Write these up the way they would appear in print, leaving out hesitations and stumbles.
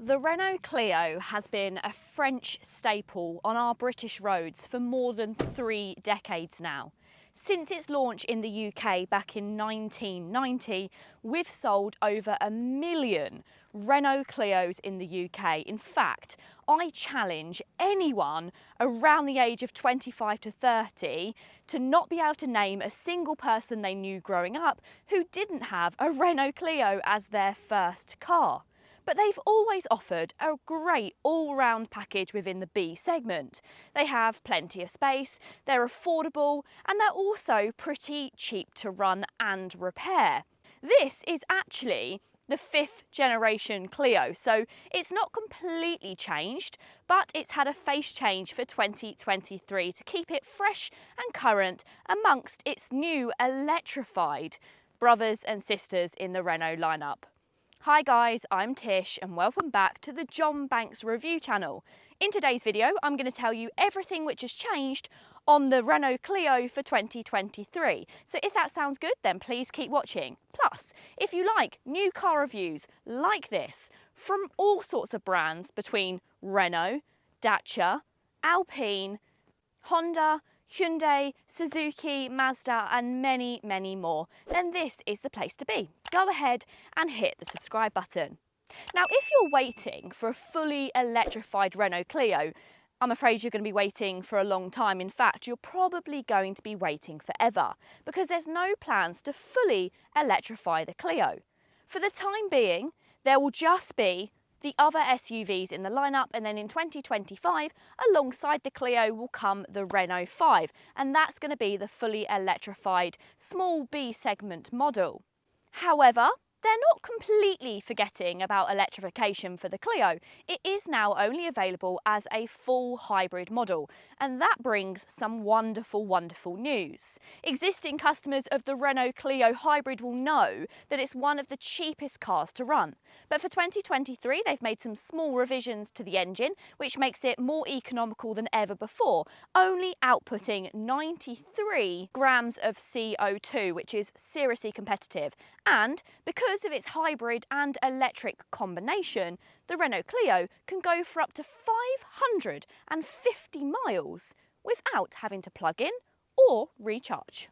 The Renault Clio has been a French staple on our British roads for more than 3 decades now. Since its launch in the UK back in 1990, we've sold over 1 million Renault Clios in the UK. In fact, I challenge anyone around the age of 25 to 30 to not be able to name a single person they knew growing up who didn't have a Renault Clio as their first car. But they've always offered a great all-round package within the B segment. They have plenty of space, they're affordable, and they're also pretty cheap to run and repair. This is actually the 5th generation Clio, so it's not completely changed, but it's had a face change for 2023 to keep it fresh and current amongst its new electrified brothers and sisters in the Renault lineup. Hi guys, I'm Tish and welcome back to the John Banks Review channel. In today's video, I'm going to tell you everything which has changed on the Renault Clio for 2023. So if that sounds good, then please keep watching. Plus, if you like new car reviews like this from all sorts of brands between Renault, Dacia, Alpine, Honda, Hyundai, Suzuki, Mazda and many, many more, then this is the place to be. Go ahead and hit the subscribe button. Now, if you're waiting for a fully electrified Renault Clio, I'm afraid you're going to be waiting for a long time. In fact, you're probably going to be waiting forever because there's no plans to fully electrify the Clio. For the time being, there will just be the other SUVs in the lineup, and then in 2025, alongside the Clio will come the Renault 5, and that's going to be the fully electrified small B segment model. However, they're not completely forgetting about electrification for the Clio. It is now only available as a full hybrid model, and that brings some wonderful, wonderful news. Existing customers of the Renault Clio hybrid will know that it's one of the cheapest cars to run. But for 2023, they've made some small revisions to the engine, which makes it more economical than ever before, only outputting 93 grams of CO2, which is seriously competitive. And because of its hybrid and electric combination, the Renault Clio can go for up to 550 miles without having to plug in or recharge.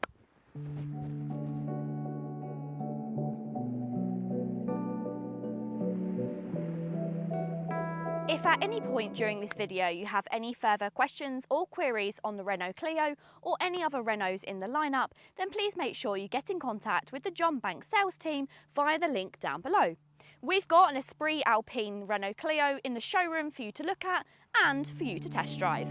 If at any point during this video you have any further questions or queries on the Renault Clio or any other Renaults in the lineup, then please make sure you get in contact with the John Banks sales team via the link down below. We've got an E-Sprit Alpine Renault Clio in the showroom for you to look at and for you to test drive.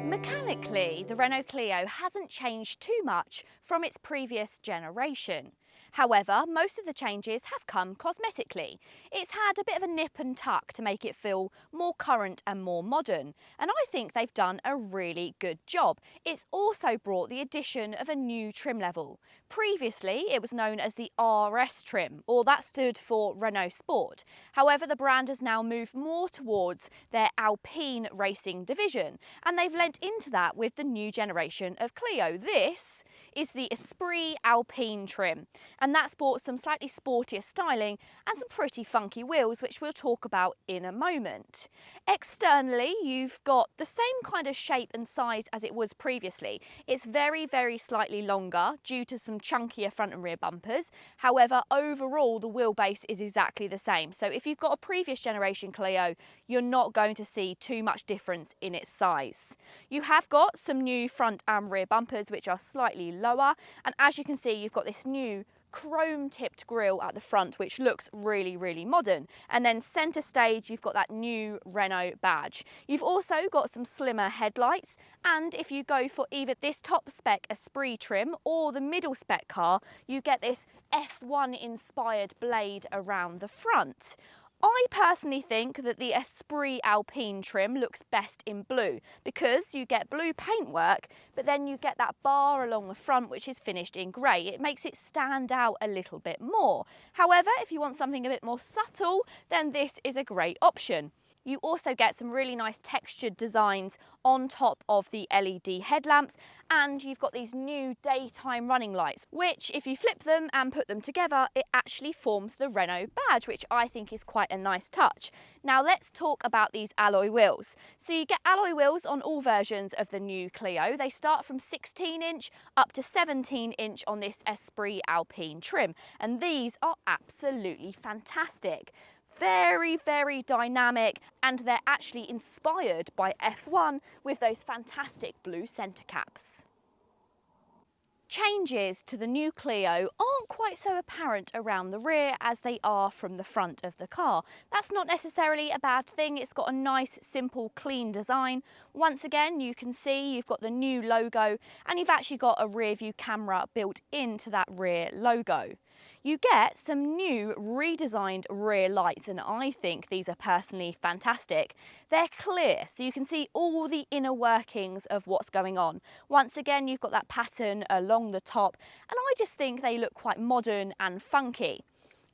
Mechanically, the Renault Clio hasn't changed too much from its previous generation. However, most of the changes have come cosmetically. It's had a bit of a nip and tuck to make it feel more current and more modern, and I think they've done a really good job. It's also brought the addition of a new trim level. Previously, it was known as the RS trim, or that stood for Renault Sport. However, the brand has now moved more towards their Alpine racing division, and they've lent into that with the new generation of Clio. This is the E-Sprit Alpine trim, and that's brought some slightly sportier styling and some pretty funky wheels, which we'll talk about in a moment. Externally, you've got the same kind of shape and size as it was previously. It's very, very slightly longer due to some chunkier front and rear bumpers. However, overall, the wheelbase is exactly the same. So if you've got a previous generation Clio, you're not going to see too much difference in its size. You have got some new front and rear bumpers, which are slightly lower. And as you can see, you've got this new chrome tipped grille at the front, which looks really, really modern. And then centre stage, you've got that new Renault badge. You've also got some slimmer headlights, and if you go for either this top spec E-Sprit trim or the middle spec car, you get this F1 inspired blade around the front. I personally think that the E-Sprit Alpine trim looks best in blue because you get blue paintwork, but then you get that bar along the front which is finished in grey. It makes it stand out a little bit more. However, if you want something a bit more subtle, then this is a great option. You also get some really nice textured designs on top of the LED headlamps, and you've got these new daytime running lights, which if you flip them and put them together, it actually forms the Renault badge, which I think is quite a nice touch. Now let's talk about these alloy wheels. So you get alloy wheels on all versions of the new Clio. They start from 16-inch up to 17-inch on this E-Sprit Alpine trim, and these are absolutely fantastic. Very, very dynamic, and they're actually inspired by F1 with those fantastic blue centre caps. Changes to the new Clio aren't quite so apparent around the rear as they are from the front of the car. That's not necessarily a bad thing. It's got a nice, simple, clean design. Once again, you can see you've got the new logo, and you've actually got a rear view camera built into that rear logo. You get some new redesigned rear lights, and I think these are personally fantastic. They're clear, so you can see all the inner workings of what's going on. Once again, you've got that pattern along the top, and I just think they look quite modern and funky.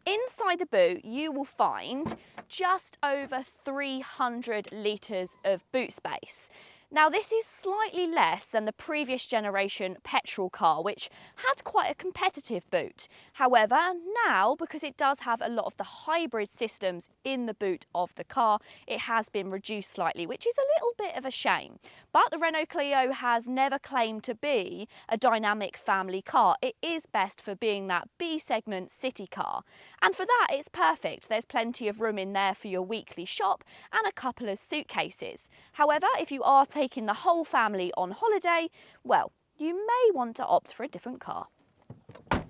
Inside the boot, you will find just over 300 litres of boot space. Now this is slightly less than the previous generation petrol car, which had quite a competitive boot. However, now, because it does have a lot of the hybrid systems in the boot of the car, it has been reduced slightly, which is a little bit of a shame. But the Renault Clio has never claimed to be a dynamic family car. It is best for being that B segment city car. And for that, it's perfect. There's plenty of room in there for your weekly shop and a couple of suitcases. However, if you are taking the whole family on holiday, well, you may want to opt for a different car. As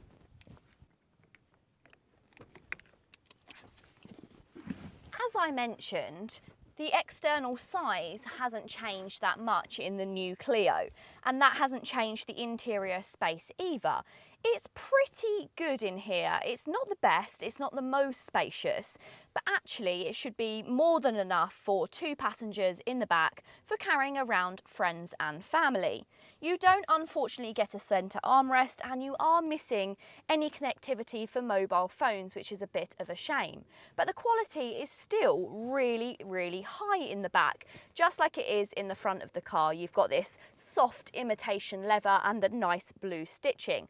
I mentioned, the external size hasn't changed that much in the new Clio, and that hasn't changed the interior space either. It's pretty good in here. It's not the best, it's not the most spacious, but actually it should be more than enough for 2 passengers in the back for carrying around friends and family. You don't unfortunately get a centre armrest, and you are missing any connectivity for mobile phones, which is a bit of a shame. But the quality is still really, really high in the back, just like it is in the front of the car. You've got this soft imitation leather and the nice blue stitching.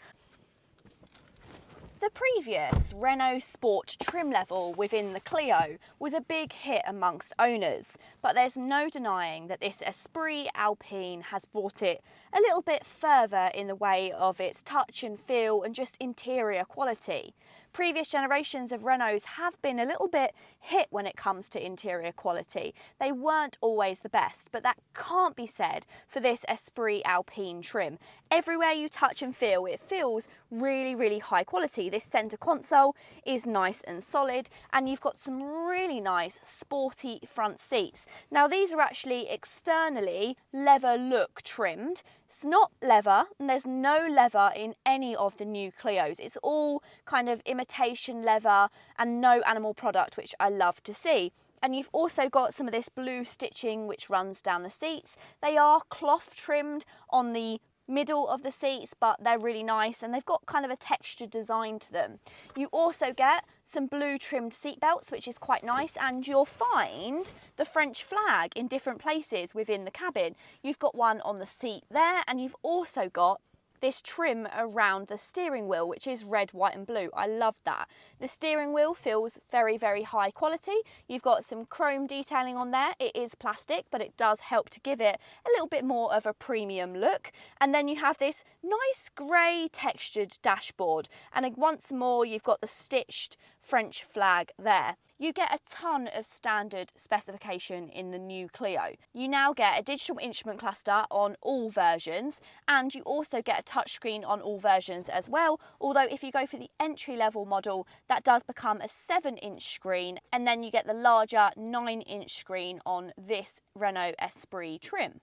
The previous Renault Sport trim level within the Clio was a big hit amongst owners, but there's no denying that this Esprit Alpine has brought it a little bit further in the way of its touch and feel and just interior quality. Previous generations of Renaults have been a little bit hit when it comes to interior quality. They weren't always the best, but that can't be said for this Esprit Alpine trim. Everywhere you touch and feel, it feels really, really high quality. This centre console is nice and solid, and you've got some really nice sporty front seats. Now these are actually externally leather look trimmed. It's not leather, and there's no leather in any of the new Clios. It's all kind of imitation leather and no animal product, which I love to see. And you've also got some of this blue stitching which runs down the seats. They are cloth trimmed on the middle of the seats, but they're really nice, and they've got kind of a textured design to them. You also get some blue trimmed seat belts, which is quite nice, and you'll find the French flag in different places within the cabin. You've got one on the seat there, and you've also got this trim around the steering wheel, which is red, white and blue. I love that. The steering wheel feels very, very high quality. You've got some chrome detailing on there. It is plastic, but it does help to give it a little bit more of a premium look. And then you have this nice grey textured dashboard. And once more, you've got the stitched French flag there. You get a ton of standard specification in the new Clio. You now get a digital instrument cluster on all versions, and you also get a touchscreen on all versions as well, although if you go for the entry-level model, that does become a 7-inch screen, and then you get the larger 9-inch screen on this Renault Esprit trim.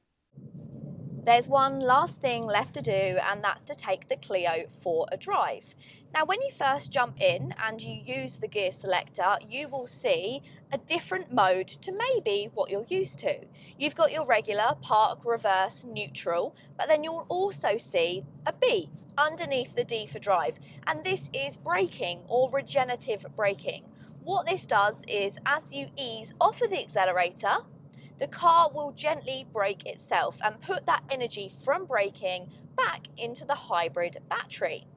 There's one last thing left to do, and that's to take the Clio for a drive. Now, when you first jump in and you use the gear selector, you will see a different mode to maybe what you're used to. You've got your regular park, reverse, neutral, but then you'll also see a B underneath the D for drive, and this is braking or regenerative braking. What this does is, as you ease off of the accelerator, the car will gently brake itself and put that energy from braking back into the hybrid battery.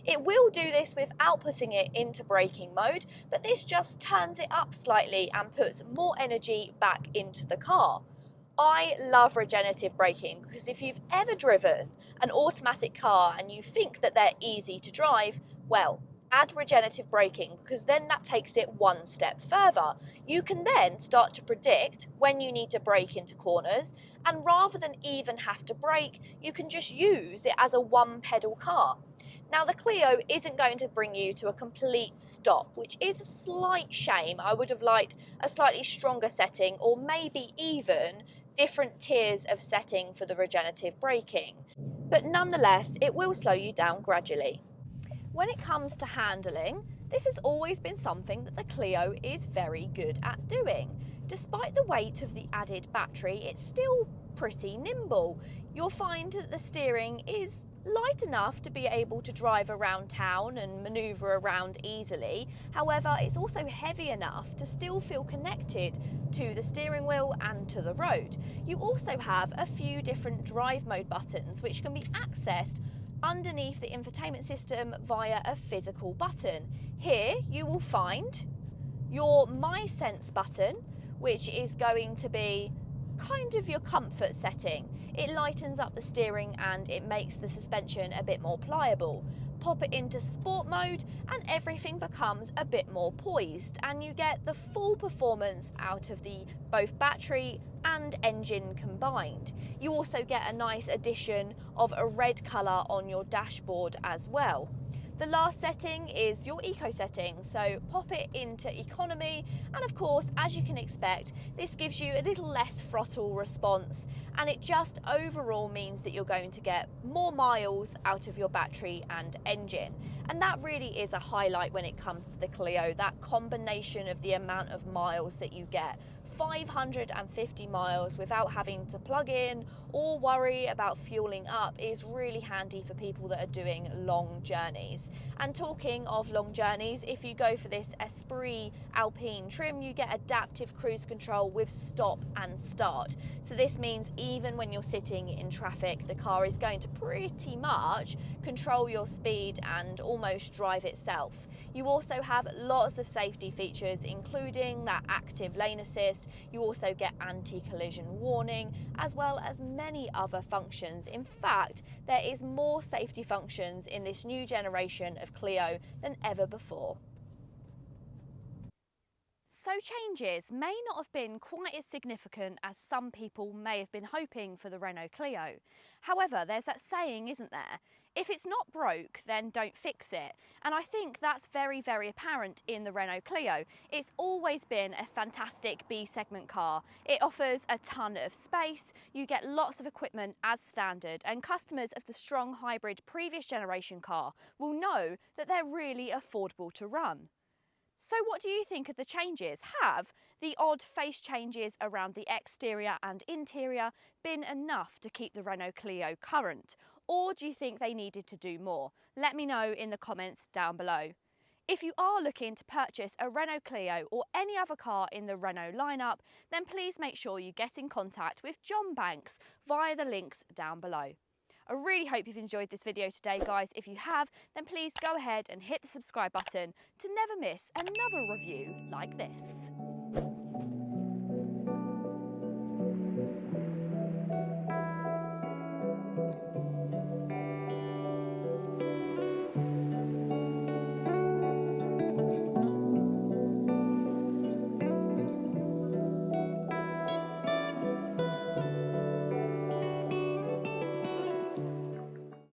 It will do this without putting it into braking mode, but this just turns it up slightly and puts more energy back into the car. I love regenerative braking because if you've ever driven an automatic car and you think that they're easy to drive, well, add regenerative braking, because then that takes it one step further. You can then start to predict when you need to brake into corners, and rather than even have to brake, you can just use it as a one pedal car. Now, the Clio isn't going to bring you to a complete stop, which is a slight shame. I would have liked a slightly stronger setting, or maybe even different tiers of setting for the regenerative braking. But nonetheless, it will slow you down gradually. When it comes to handling, this has always been something that the Clio is very good at doing. Despite the weight of the added battery, it's still pretty nimble. You'll find that the steering is light enough to be able to drive around town and manoeuvre around easily. However, it's also heavy enough to still feel connected to the steering wheel and to the road. You also have a few different drive mode buttons which can be accessed underneath the infotainment system via a physical button. Here you will find your My Sense button, which is going to be kind of your comfort setting. It lightens up the steering and it makes the suspension a bit more pliable. Pop it into sport mode and everything becomes a bit more poised, and you get the full performance out of the both battery and engine combined. You also get a nice addition of a red colour on your dashboard as well. The last setting is your eco setting, so pop it into economy, and of course, as you can expect, this gives you a little less throttle response, and it just overall means that you're going to get more miles out of your battery and engine. And that really is a highlight when it comes to the Clio, that combination of the amount of miles that you get. 550 miles without having to plug in or worry about fueling up is really handy for people that are doing long journeys. And talking of long journeys, if you go for this E-Sprit Alpine trim, you get adaptive cruise control with stop and start. So this means even when you're sitting in traffic, the car is going to pretty much control your speed and almost drive itself. You also have lots of safety features, including that active lane assist. You also get anti-collision warning, as well as many other functions. In fact, there is more safety functions in this new generation of Clio than ever before. So changes may not have been quite as significant as some people may have been hoping for the Renault Clio. However, there's that saying, isn't there? If it's not broke, then don't fix it. And I think that's very, very apparent in the Renault Clio. It's always been a fantastic B segment car. It offers a ton of space, you get lots of equipment as standard, and customers of the strong hybrid previous generation car will know that they're really affordable to run. So what do you think of the changes? Have the odd face changes around the exterior and interior been enough to keep the Renault Clio current? Or do you think they needed to do more? Let me know in the comments down below. If you are looking to purchase a Renault Clio or any other car in the Renault lineup, then please make sure you get in contact with John Banks via the links down below. I really hope you've enjoyed this video today, guys. If you have, then please go ahead and hit the subscribe button to never miss another review like this.